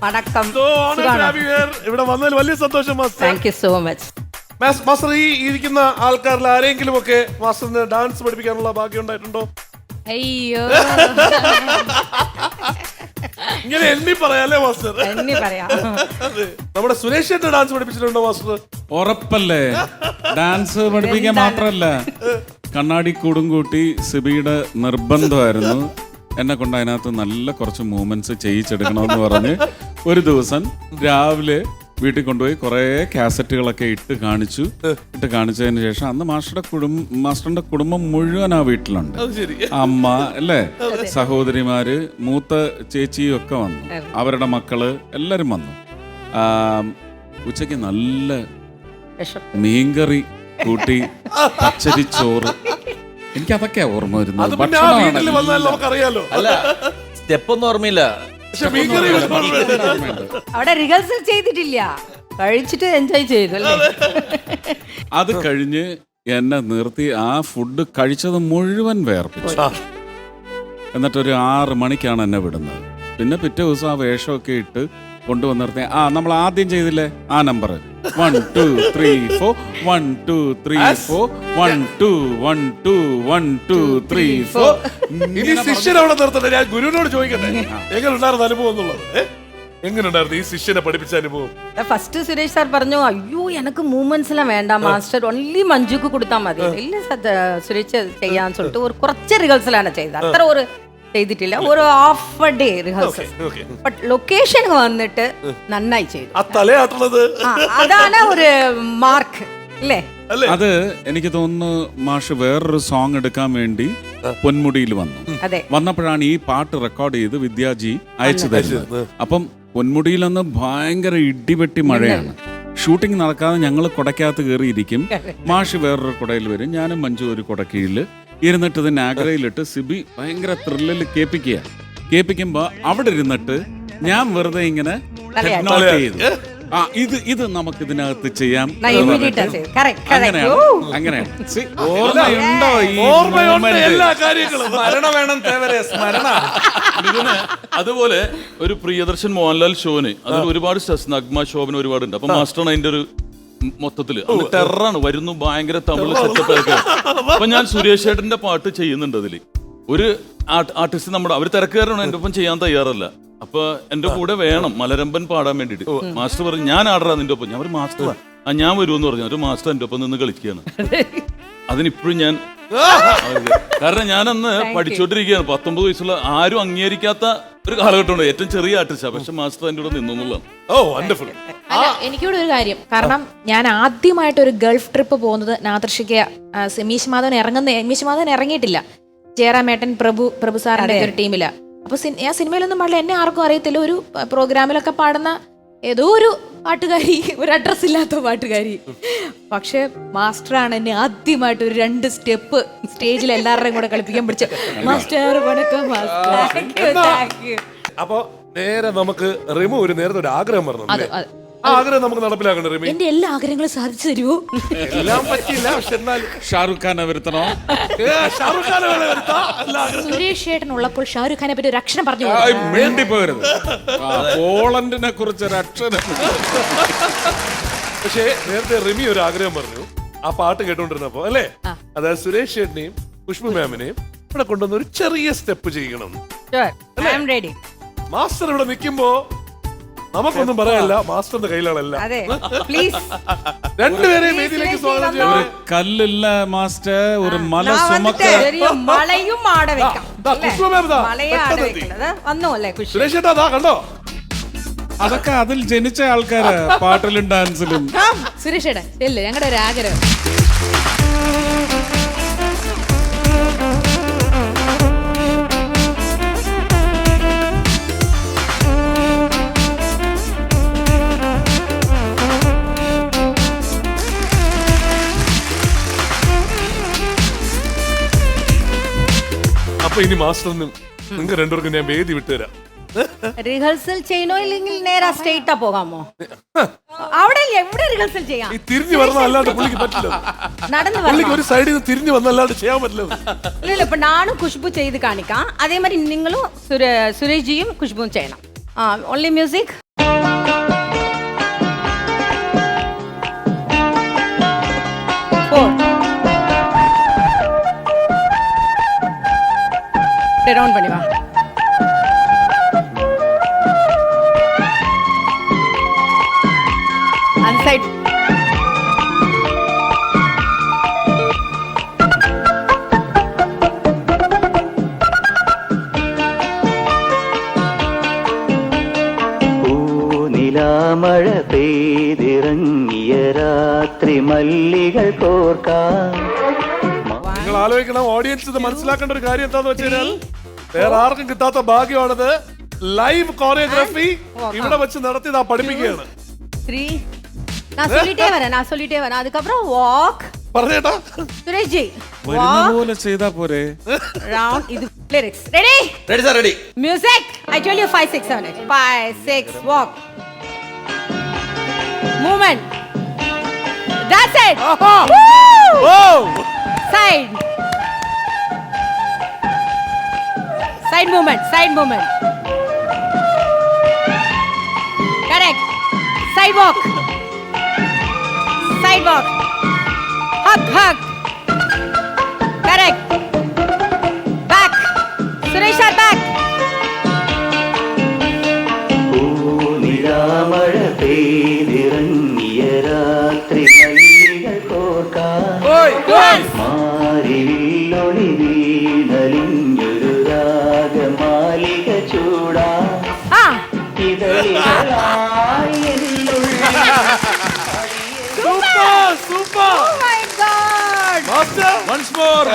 വണക്കം. ഇവിടെ വന്നതിൽ വലിയ സന്തോഷം master. Thank you so much. Master, ഈ ഇരിക്കുന്ന ആൾക്കാരിൽ ആരെങ്കിലും ഒക്കെ മാസ്റ്ററിന് ഡാൻസ് പഠിപ്പിക്കാനുള്ള ഭാഗ്യം ഉണ്ടായിട്ടുണ്ടോ? അയ്യോ, ഇങ്ങനെ എണ്ണി പറയാല്ലേ മാസ്റ്റർ? എണ്ണി പറയാം. നമ്മുടെ സുരേഷ് ഡാൻസ് പഠിപ്പിച്ചിട്ടുണ്ടോ മാസ്റ്റർ? ഉറപ്പല്ലേ? ഡാൻസ് പഠിപ്പിക്കാൻ മാത്രല്ല, കണ്ണാടി കൂടും കൂട്ടി സിബിയുടെ നിർബന്ധമായിരുന്നു എന്നെ കൊണ്ട് അതിനകത്ത് നല്ല കുറച്ച് മൂവ്മെന്റ്സ് ചെയ്യിച്ചെടുക്കണമെന്ന് പറഞ്ഞ് ഒരു ദിവസം രാവിലെ വീട്ടിൽ കൊണ്ടുപോയി കുറെ കാസറ്റുകളൊക്കെ ഇട്ട് കാണിച്ചതിന് ശേഷം അന്ന് മാസ്റ്ററിന്റെ കുടുംബം മുഴുവൻ ആ വീട്ടിലുണ്ട്. അമ്മ അല്ലേ, സഹോദരിമാര്, മൂത്ത ചേച്ചിയും ഒക്കെ വന്നു, അവരുടെ മക്കള് എല്ലാരും വന്നു. ഉച്ചക്ക് നല്ല മീൻകറി കൂട്ടി പച്ചരിച്ചോറ്, എനിക്കതൊക്കെയാ ഓർമ്മ വരുന്നത്. നമുക്കറിയാലോ. അല്ല, സ്റ്റെപ്പൊന്നും ഓർമ്മയില്ല. അവിടെ റിഹേഴ്സൽ ചെയ്തിട്ടില്ല, കഴിച്ചിട്ട് എൻജോയ് ചെയ്തു അല്ലേ? അത് കഴിഞ്ഞ് എന്നെ നിർത്തി ആ ഫുഡ് കഴിച്ചത് മുഴുവൻ വേർപ്പിച്ചു. എന്നിട്ടൊരു 6 മണിക്കാണ് എന്നെ വിടുന്നത്. പിന്നെ പിറ്റേ ദിവസം ആ വേഷമൊക്കെ ഇട്ട് കൊണ്ടുവന്നിർത്തി നമ്മൾ ആദ്യം ചെയ്തില്ലേ ആ നമ്പർ 1 2 3 4 1 2 3 4 1 2 1 2 1 2 3 4. ഇനി ശിഷ്യൻ അവിടെ നിർത്തട്ടെ, ഞാൻ ഗുരുവിനോട് ചോദിക്കട്ടെ എങ്ങനെയുണ്ടായിരുന്നു അനുഭവം എന്നുള്ളത്. എങ്ങനെയുണ്ടായിരുന്നു ഈ ശിഷ്യനെ പഠിപ്പിച്ച അനുഭവം? ഫസ്റ്റ് സുരേഷ് സാർ പറഞ്ഞു, അയ്യോ എനിക്ക് മൂവ്മെന്റ്സ് എല്ലാം വേണ്ട മാസ്റ്റർ, ഒൺലി മഞ്ജുക്ക് കൊടുത്താൽ മതി. ഇല്ല സുരേഷ് ചെയ്യാന്ന് சொல்லிட்டு ഒരു കുറച്ച് റിഹേഴ്സലാണ് ചെയ്തത്, അത്ര ഒരു ചെയ്തിട്ടില്ല. ഒരു half day rehearsal. But location വന്നിട്ട് നന്നായി ചെയ്തു. അതാണ് ഒരു മാർക്ക് അല്ലേ? അത് എനിക്ക് തോന്നുന്നു മാഷ് വേറൊരു സോങ് എടുക്കാൻ വേണ്ടി പൊന്മുടിയിൽ വന്നപ്പോഴാണ് ഈ പാട്ട് റെക്കോർഡ് ചെയ്ത് വിദ്യാജി അയച്ചു തരുന്നത്. അപ്പം പൊന്മുടിയിലന്ന് ഭയങ്കര ഇടിവെട്ടി മഴയാണ്. ഷൂട്ടിംഗ് നടക്കാതെ ഞങ്ങൾ കുടക്കകത്ത് കയറിയിരിക്കും. മാഷ് വേറൊരു കുടയിൽ വരും, ഞാനും മഞ്ജു ഒരു കുടക്കീഴില് ഇരുന്നിട്ട് ഇത് നാഗ്രയിലിട്ട് സിബി ഭയങ്കര ത്രില്ലിൽ കേൾപ്പിക്കുമ്പോ അവിടെ ഇരുന്നിട്ട് ഞാൻ വെറുതെ ഇങ്ങനെ ചെയ്തു, ഇത് നമുക്ക് ഇതിനകത്ത് ചെയ്യാം. അങ്ങനെയാണ്. ഓർമ്മയുണ്ടോ ഈ സ്മരണ വേണം തേവരെ, സ്മരണ. അതുപോലെ ഒരു പ്രിയദർശൻ മോഹൻലാൽ ഷോന് അതിൽ ഒരുപാട് നഗ്മ ശോഭന ഒരുപാടുണ്ട്. അപ്പൊ മാസ്റ്ററാണ് അതിന്റെ ഒരു മൊത്തത്തില് ടെററാണ് വരുന്നു, ഭയങ്കര തമിഴ് സെറ്റപ്പ് ഒക്കെ. അപ്പൊ ഞാൻ സുരേഷ് ചേട്ടന്റെ പാട്ട് ചെയ്യുന്നുണ്ട് അതില്. ഒരു ആർട്ടിസ്റ്റ് നമ്മുടെ അവര് തിരക്കുകാരാണ്, എന്റെ ഒപ്പം ചെയ്യാൻ തയ്യാറല്ല. അപ്പൊ എന്റെ കൂടെ വേണം മലരമ്പൻ പാടാൻ വേണ്ടിട്ട്. മാസ്റ്റർ പറഞ്ഞു ഞാൻ ആടറാ നിന്റെ ഒപ്പം. ഞാൻ ഒരു മാസ്റ്റർ ഞാൻ വരുമെന്ന് പറഞ്ഞു. ഒരു മാസ്റ്റർ എന്റെ ഒപ്പം നിന്ന് കളിക്കുകയാണ്. അതിനിപ്പോഴും ഞാൻ, കാരണം ഞാനന്ന് പഠിച്ചോണ്ടിരിക്കുകയാണ്. 19 വയസ്സുള്ള ആരും അംഗീകരിക്കാത്ത ഒരു കാലഘട്ടമുണ്ട്. ഏറ്റവും ചെറിയ ആർട്ടിസ്റ്റാ, പക്ഷെ മാസ്റ്റർ എന്റെ കൂടെ നിന്നുള്ളതാണ്. അല്ല, എനിക്കൂടെ ഒരു കാര്യം, കാരണം ഞാൻ ആദ്യമായിട്ട് ഒരു ഗൾഫ് ട്രിപ്പ് പോകുന്നത് നാദർഷിക മീശ മാധവൻ ഇറങ്ങിയിട്ടില്ല. ജയറാമേട്ടൻ, പ്രഭു സാറിന്റെ ഒരു ടീമിലാ. അപ്പൊ ഞാൻ സിനിമയിലൊന്നും പാടില്ല, എന്നെ ആർക്കും അറിയത്തില്ല. ഒരു പ്രോഗ്രാമിലൊക്കെ പാടുന്ന ഏതോ ഒരു പാട്ടുകാരി, ഒരു അഡ്രസ് ഇല്ലാത്ത പാട്ടുകാരി. പക്ഷെ മാസ്റ്ററാണ് എന്നെ ആദ്യമായിട്ട് ഒരു 2 സ്റ്റെപ്പ് സ്റ്റേജിൽ എല്ലാവരുടെയും കൂടെ കളിപ്പിക്കാൻ പിടിച്ച. മാസ്റ്റർ വണക്കം മാസ്റ്റർ. അപ്പൊ നേരെ നമുക്ക് റിമു നേരത്തെ ഒരു ആഗ്രഹം പറഞ്ഞു, ആഗ്രഹം നമുക്ക് നടപ്പിലാക്കണ്ട റിമി. എന്റെ എല്ലാ ആഗ്രഹങ്ങളും സാധിച്ചു തരുമോ? എല്ലാം പറ്റില്ല, പക്ഷെ എന്നാലും ഷാറുഖ് ഖാനെ വരുത്തണോ? സുരേഷ് ചേട്ടൻ ഉള്ളപ്പോൾ ഷാറുഖ് ഖാനെ പറ്റി ഒരു അക്ഷരം പറഞ്ഞു. വേണ്ടിപ്പോരുത്, പോളണ്ടിനെ കുറിച്ച് ഒരു അക്ഷരം. പക്ഷേ നേരത്തെ റിമി ഒരു ആഗ്രഹം പറഞ്ഞു ആ പാട്ട് കേട്ടോണ്ടിരുന്നപ്പോ അല്ലേ, അതായത് സുരേഷ് ചേട്ടനെയും ഖുഷ്ബു മാമിനെയും ഇവിടെ കൊണ്ടുവന്ന് ഒരു ചെറിയ സ്റ്റെപ്പ് ചെയ്യണം. മാസ്റ്റർ ഇവിടെ നിൽക്കുമ്പോ നമുക്കൊന്നും പറയാനില്ല, മാസ്റ്ററിന്റെ കയ്യിലാണല്ല. രണ്ടുപേരെയും വേദിയിലേക്ക് സ്വാഗതം ചെയ്യാം. ഒരു കല്ലില്ല മാസ്റ്റർ, ഒരു മല സുരേഷ് ചേട്ടാ അതാ കണ്ടോ, അതൊക്കെ അതിൽ ജനിച്ച ആൾക്കാര് പാട്ടിലും ഡാൻസിലും. സുരേഷ് ചേട്ടാ ചെല്ല്, ഞങ്ങളുടെ ഒരു ആഗ്രഹം. അപ്പൊ ഇനി മാസ്റ്ററിനും നിങ്ങൾക്ക് രണ്ടുപേർക്കും ഞാൻ വേദി വിട്ടുതരാം. റിഹേഴ്സൽ ചെയ്യണോ ഇല്ലെങ്കിൽ നേരെ സ്ട്രെയിറ്റാ പോകാമോ? അവിടെ എവിടെ റിഹേഴ്സൽ ചെയ്യാം? തിരിഞ്ഞു വരണം, അല്ലാണ്ട് പുള്ളിക്ക് പറ്റില്ല. പുള്ളിക്ക് ഒരു സൈഡിൽ നിന്ന് തിരിഞ്ഞു വന്നല്ലാണ്ട് ചെയ്യാൻ പറ്റില്ല. ഇല്ല, ഇപ്പൊ ഞാനും ഖുഷ്ബു ചെയ്ത് കാണിക്കാം. അതേമാതിരി നിങ്ങളും സുരേഷ്ജിയും ഖുഷ്ബുവും ചെയ്യണം. Only music. ரவுண்ட் பண்ணி வா. அந்த சைடு. മഴ പെയ്തിറങ്ങിയ രാത്രി മല്ലികൾ കോർക്കാൻ. നിങ്ങൾ ആലോചിക്കണം, ഓഡിയൻസ് ഇത് മനസ്സിലാക്കേണ്ട ഒരു കാര്യം എന്താന്ന് വെച്ച് കഴിഞ്ഞാൽ വേറെ ആർക്കും കിട്ടാത്ത ഭാഗ്യമാണത്. ലൈവ് കോറിയോഗ്രാഫി ഇവിടെ വെച്ച് നടത്തി പഠിപ്പിക്കുകയാണ്. 3 நான் சொல்லிட்டே வரேன் அதுக்கப்புறம் வாக் പറഞ്ഞേട്ടാ സുരേഷ് ജി വരുന്ന പോലെ ചെയ്താ പോരെ. റൗണ്ട് ഇത് lyrics ready ready sir ready. Music I told you 5 6 7 8 5 6 walk movement that's it Wow! side movement correct sidewalk hug correct back Suresh sir back മഴ പെയ്തിറങ്ങിയ രാത്രി മല്ലികൾ കോർക്കാൻ. മാറിവില്ലൊളി വീണലിഞ്ഞൊരു രാഗമാലിക ചൂടാ. ah Super! oh my god Master! Once more.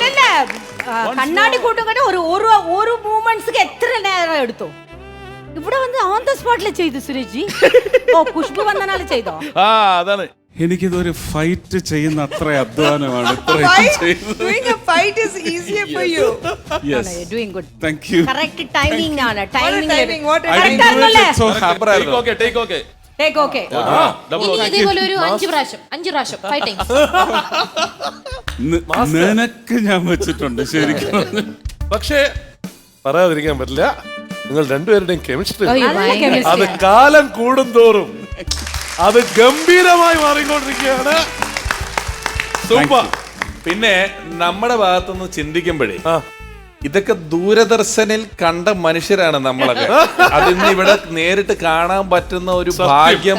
ഇല്ല കണ്ണാടി കൂട്ടുകൊണ്ട് ഒരു movements എത്ര നേരം എടുത്തു ഇവിടെ വന്ന് ഓൺ ദ സ്പോട്ടിൽ ചെയ്തു സുരേഷ് ജി ഓ ഖുഷ്ബു വന്നനാല് ചെയ്തോ ആ അതാണ് എനിക്കിതൊരു ഫൈറ്റ് ചെയ്യുന്ന അത്ര അധ്വാനമാണ് ഇത്രയും ചെയ്തത്. Doing a fight is easier for you. Yes. Doing good Thank you. Correct timing ആണ് What a timing, what a I timing. didn't do it so happy. Take okay take okay take okay double ഇനി ഇതേപോലെ ഒരു 5 പ്രാവശ്യം fighting. നിനക്ക് ഞാൻ വെച്ചിട്ടുണ്ട് ശരിക്കും. പക്ഷേ പറയാതിരിക്കാൻ പറ്റില്ല, നിങ്ങൾ രണ്ടുപേരുടെയും കെമിസ്ട്രി ഭയങ്കര അത് കാലം കൂടുന്തോറും അത് ഗംഭീരമായി മാറിക്കൊണ്ടിരിക്കുകയാണ്. സൂപ്പർ. പിന്നെ നമ്മുടെ ഭാഗത്തുനിന്ന് ചിന്തിക്കുമ്പോഴേ ആ. ഇതൊക്കെ ദൂരദർശനിൽ കണ്ട മനുഷ്യരാണ് നമ്മളൊക്കെ. അതിന്ന് ഇവിടെ നേരിട്ട് കാണാൻ പറ്റുന്ന ഒരു ഭാഗ്യം,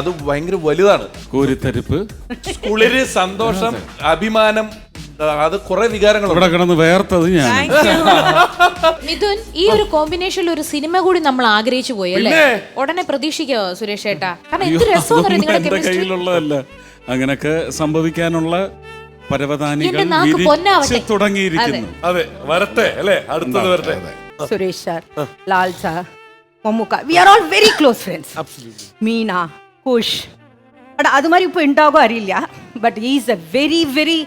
അത് ഭയങ്കര വലുതാണ്. കോരിത്തരിപ്പ് കുളിര്, സന്തോഷം, അഭിമാനം, അത് കുറെ വികാരങ്ങളുണ്ട്. ഇവിടെ കിടന്ന് വേർത്തത് ഞാൻ. മിഥുൻ, ഈ ഒരു കോമ്പിനേഷനിൽ ഒരു സിനിമ കൂടി നമ്മൾ ആഗ്രഹിച്ചു പോയി അല്ലേ? ഉടനെ പ്രതീക്ഷിക്കോ സുരേഷ് ഏട്ടാ? കാരണം എന്ത് രസമെന്ന് നിങ്ങളുടെ എന്റെ കെമിസ്ട്രി. കയ്യിലുള്ളതല്ല. അങ്ങനൊക്കെ സംഭവിക്കാനുള്ള പരവതാനികൾ എന്റെ നാക്ക് വിരിച്ച് പൊന്നാവട്ടെ. തുടങ്ങിയിരിക്കുന്നു. അതെ, വരട്ടെ അല്ലേ, അടുത്തത് വരട്ടെ. Suresh sir, Lal sir, Mammukka, we are all very close friends. Meena, Kush, അത് மாதிரி இப்போ ഉണ്ടാകുമോ അറിയില്ല. But he is a very very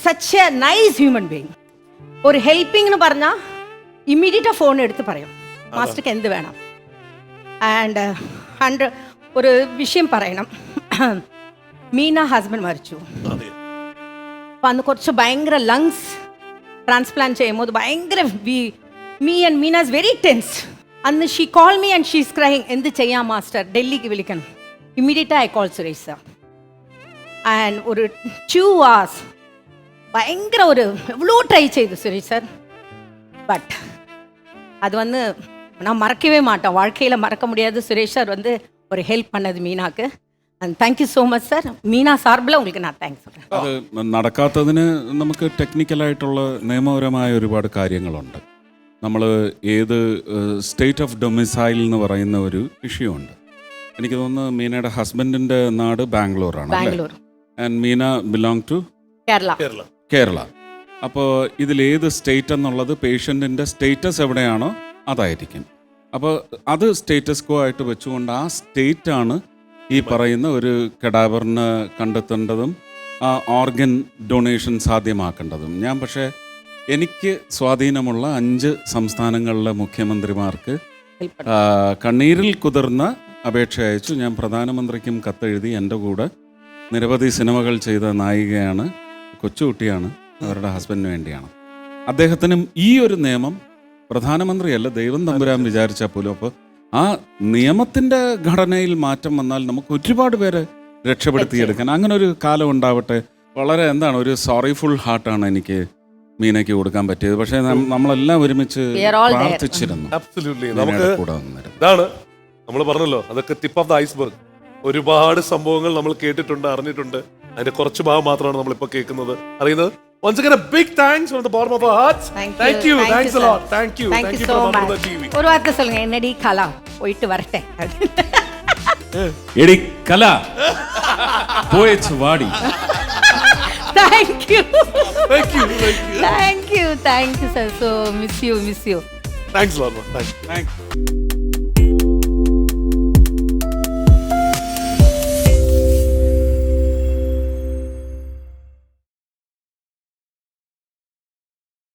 such a nice human being. ഒരു ഹെൽപ്പിംഗ് പറഞ്ഞാൽ ഇമ്മീഡിയറ്റ് ഫോൺ എടുത്ത് പറയും മാസ്റ്റർക്ക് എന്ത് വേണം. ആൻഡ് ഒരു വിഷയം പറയണം. മീന ഹസ്ബൻഡ് മരിച്ചു. അപ്പം അന്ന് കുറച്ച് ഭയങ്കര ലങ്സ് ട്രാൻസ്പ്ലാന്റ് ചെയ്യുമ്പോൾ ഭയങ്കര me and Meena is very tense. അന്ന് she call me and she is crying. എന്ത് ചെയ്യാം മാസ്റ്റർ, ഡൽഹിക്ക് വിളിക്കണം. Immediate I call Suresh sir. And ഒരു 2 hours ഭയങ്കര ഒരു എவ்வளோ ட்ரை ചെയ്തു സുരേഷ് சார். பட் அது வந்து நான் மறக்கவே மாட்டேன், வாழ்க்கையில் மறக்க முடியாது. சுரேஷ் சார் வந்து ஒரு ஹெல்ப் பண்ணது மீனாக்கு. And thank you so much sir. Meena சார்பில் உங்களுக்கு நான் தேங்க்ஸ் சொல்கிறேன். അത് നടക്കാത്തതിന് നമുക്ക് ടെക്നിക്കലായിട്ടുള്ള നിയമപരമായ ഒരുപാട് കാര്യങ്ങളുണ്ട്. നമ്മൾ ഏത് സ്റ്റേറ്റ് ഓഫ് ഡൊമിസൈൽ എന്ന് പറയുന്ന ഒരു ഇഷ്യൂ ഉണ്ട്. എനിക്ക് തോന്നുന്നു മീനയുടെ ഹസ്ബൻഡിൻ്റെ നാട് ബാംഗ്ലൂരാണ്. Bangalore. And Meena belong to Kerala. Kerala. അപ്പോൾ ഇതിലേത് സ്റ്റേറ്റ് എന്നുള്ളത് പേഷ്യൻറ്റിൻ്റെ സ്റ്റേറ്റസ് എവിടെയാണോ അതായിരിക്കും. അപ്പോൾ അത് സ്റ്റേറ്റസ് കോ ആയിട്ട് വെച്ചുകൊണ്ട് ആ സ്റ്റേറ്റാണ് ഈ പറയുന്ന ഒരു കഡാവറിന് കണ്ടെത്തേണ്ടതും ആ ഓർഗൻ ഡൊണേഷൻ സാധ്യമാക്കേണ്ടതും. ഞാൻ പക്ഷേ എനിക്ക് സ്വാധീനമുള്ള 5 സംസ്ഥാനങ്ങളിലെ മുഖ്യമന്ത്രിമാർക്ക് കണ്ണീരിൽ കുതിർന്ന അപേക്ഷ അയച്ചു. ഞാൻ പ്രധാനമന്ത്രിക്കും കത്തെഴുതി. എൻ്റെ കൂടെ നിരവധി സിനിമകൾ ചെയ്ത നായികയാണ്, കൊച്ചുകുട്ടിയാണ്, അവരുടെ ഹസ്ബൻഡിന് വേണ്ടിയാണ്. അദ്ദേഹത്തിനും ഈ ഒരു നിയമം പ്രധാനമന്ത്രിയല്ല ദൈവം തമ്പുരാൻ വിചാരിച്ചാൽ പോലും. അപ്പോൾ ആ നിയമത്തിൻ്റെ ഘടനയിൽ മാറ്റം വന്നാൽ നമുക്ക് ഒരുപാട് പേരെ രക്ഷപ്പെടുത്തിയെടുക്കാൻ അങ്ങനെ ഒരു കാലം ഉണ്ടാവട്ടെ. വളരെ ഒരു സോറിഫുൾ ഹാർട്ടാണ് എനിക്ക് മീനയ്ക്ക് കൊടുക്കാൻ പറ്റിയത്. പക്ഷെ നമ്മളെല്ലാം ഒരുമിച്ച് We are all there. പ്രാർത്ഥിച്ചിരുന്നു Absolutely. മീനയുടെ നമുക്ക് കൂടെ വന്നിരുന്നു. ഇതാണ് നമ്മൾ പറഞ്ഞല്ലോ, അതൊക്കെ ടിപ്പ് ഓഫ് ദ ഐസ്ബർഗ്. ഒരുപാട് സംഭവങ്ങൾ നമ്മൾ കേട്ടിട്ടുണ്ട്, അറിഞ്ഞിട്ടുണ്ട്. അതിന്റെ കുറച്ച് ഭാഗം മാത്രമാണ് നമ്മളിപ്പോ കേൾക്കുന്നത്, അറിയുന്നത്. Once again, a big thanks from the bottom of our hearts. Thank you. Thanks a lot. Thank you so from much. Amrita TV. ஒரு வார்த்தை சொல்லுங்க, என்னடி கலா போயிட்டு வரட்டே. എടി കല പോയച്ച് വാടി. Thank you. Thank you. Thank you sir. So miss you. Thanks a lot, man. Thanks. Thank you.